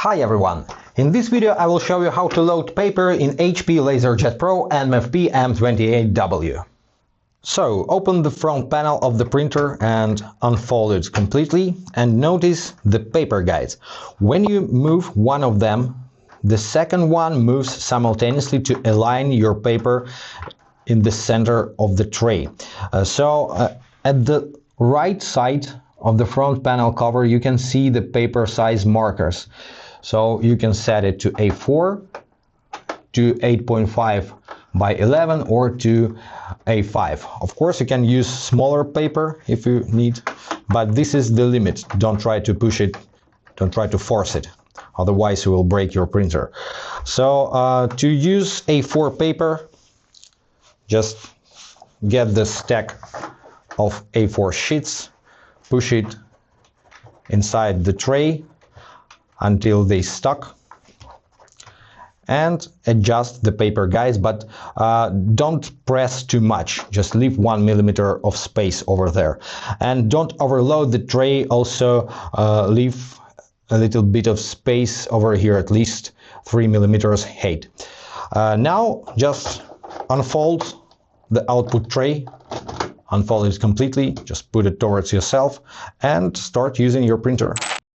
Hi everyone! In this video I will show you how to load paper in HP LaserJet Pro MFP M28w. So open the front panel of the printer and unfold it completely and notice the paper guides. When you move one of them, the second one moves simultaneously to align your paper in the center of the tray. At the right side of the front panel cover you can see the paper size markers. So you can set it to A4, to 8.5 by 11 or to A5. Of course you can use smaller paper if you need, but this is the limit. Don't try to push it, don't try to force it, otherwise you will break your printer. So to use A4 paper, just get the stack of A4 sheets, push it inside the tray until they stuck, and adjust the paper guides, but don't press too much, just leave 1 millimeter of space over there, and don't overload the tray. Also leave a little bit of space over here, at least 3 millimeters height. Now just unfold the output tray, unfold it completely, just put it towards yourself and start using your printer.